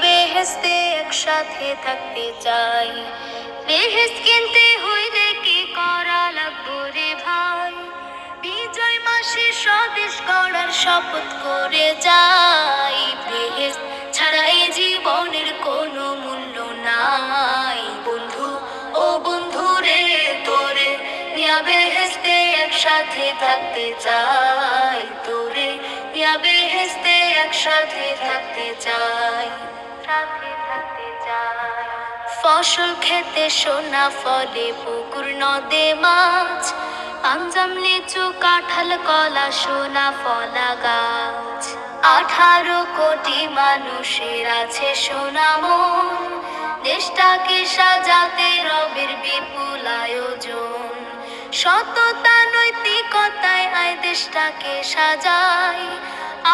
বেহেস্তে একসাথে থাকতে চাই। বেহেস্ত কিনতে হইলে কি করা লাগবো রে ভাই? বিজয় মাসে স্বদেশ গড়ার শপথ করে যাই। বেহেস্ত ছাড়া এই জীবনের কোনো মূল্য নাই। বন্ধু ও বন্ধু রে, তোরে নিয়া বেহেস্তে একসাথে থাকতে চাই। তোরে নিয়া বেহেস্তে একসাথে থাকতে চাই, সাথে থাকতে চাই। ফসল খেতে সোনা ফলে, পুকুর নদে মাছ, পাঞ্জাম লিচু কাঁঠাল কলা সোনা ফলা গাছ। 18 কোটি মানুষের আছে সোনা মন, দেশটাকে সাজাতে রবের বিপুল আয়োজন। সততা নৈতিকতায় আয় দেশটাকে সাজাই,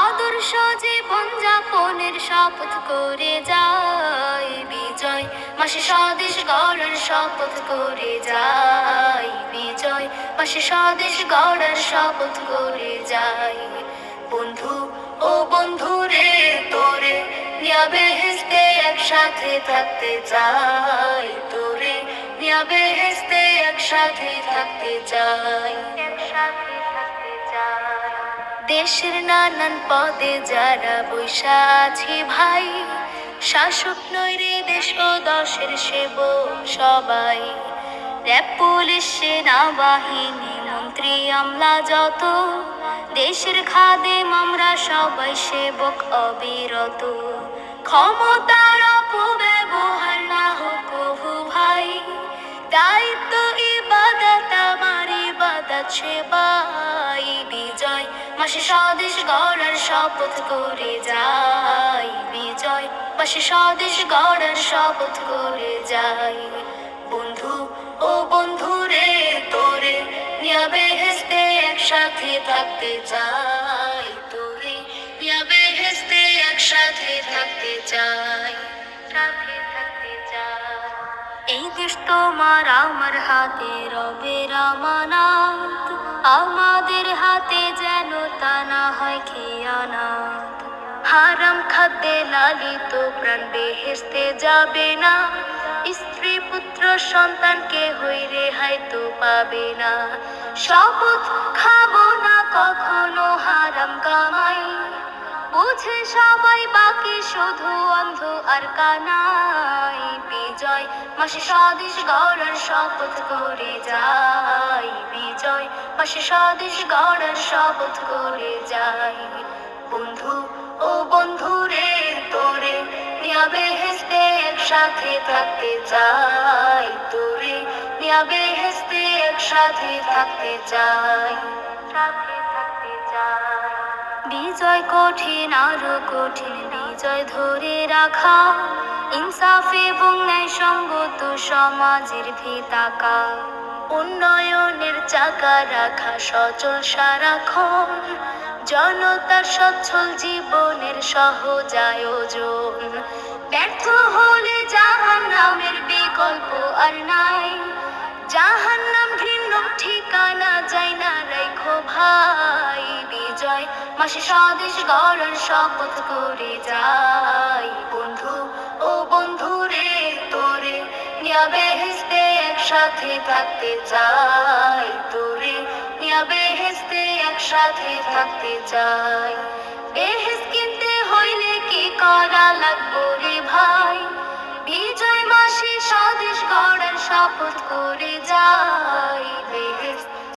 আদর্শ জীবন যাপনের শপথ করে যাই। বিজয় মাসে স্বদেশ গড়ার শপথ করে যাই। বিজয় মাসে স্বদেশ গড়ার শপথ করে যাই। বন্ধু ও বন্ধু রে, তোরে নিয়া বেহেস্তে একসাথে থাকতে চাই। তোরে নিয়া বেহেস্তে একসাথে থাকতে চাই, একসাথে থাকতে চাই। দেশের নানান পদে যারা বৈশা আছি ভাই, শাসক নয় রে দেশ ও দশের সেবক সবাই। র‍্যাব পুলিশ সেনাবাহিনী মন্ত্রী আমলা যত, দেশের খাদেম আমরা সবাই সেবক অবিরত। ক্ষমতার অপব্যবহার না হোক কভু ভাই, দায়িত্ব ইবাদত আমার ইবাদত সেবাই। বিজয় মাসে স্বদেশ গড়ার শপথ করে যাই। বিজয় মাসে স্বদেশ গড়ার শপথ করে যাই। বন্ধু ও বন্ধু রে, তোরে নিয়া বেহেস্তে একসাথে থাকতে চাই। তোরে নিয়া বেহেস্তে একসাথে থাকতে চাই, সাথে থাকতে চাই। এই দেশ তোমার আমার হাতে রবের আমানত, আমাদের হাতে যেন তা না হয় খেয়ানত। হারাম খাদ্যে লালিত প্রাণ বেহেস্তে যাবে না, স্ত্রী পুত্র সন্তানকে হই রেহাই তো পাবে না। শপথ খাবো না কখনো হারাম কামাই, বুঝে সবাই বাকি শুধু অন্ধ আর কানাই। বিজয় মাসে স্বদেশ গড়ার শপথ করে যাই। বিজয় মাসে স্বদেশ গড়ার শপথ করে যাই। বন্ধু ও বন্ধু রে, তোরে নিয়া বেহেস্তে একসাথে থাকতে চাই। তোরে নিয়া বেহেস্তে একসাথে থাকতে চাই, সাথে থাকতে চাই। বিজয় কঠিন আরো কঠিন বিজয় ধরে রাখা, ইনসাফ এবং ন্যায় সঙ্গত সমাজের ভিতাকা। উন্নয়নের চাকা রাখা সচল সারাক্ষণ, জনতার সচ্ছল জীবনের সহজ আয়োজন। ব্যর্থ হলে জাহান্নামের বিকল্প আর নাই, জাহান্নাম ঘৃণ্য ঠিকানা যায় না রাখো ভাই। বিজয় মাসে স্বদেশ গড়ার শপথ করে যাই। বন্ধু ও বন্ধু রে, তোরে নিয়া বেহেস্তে একসাথে থাকতে চাই। তোরে নিয়া বেহেস্তে একসাথে থাকতে চাই। বেহেস্ত কিনতে হইলে কি করা লাগবো রে ভাই? বিজয় মাসে স্বদেশ গড়ার শপথ করে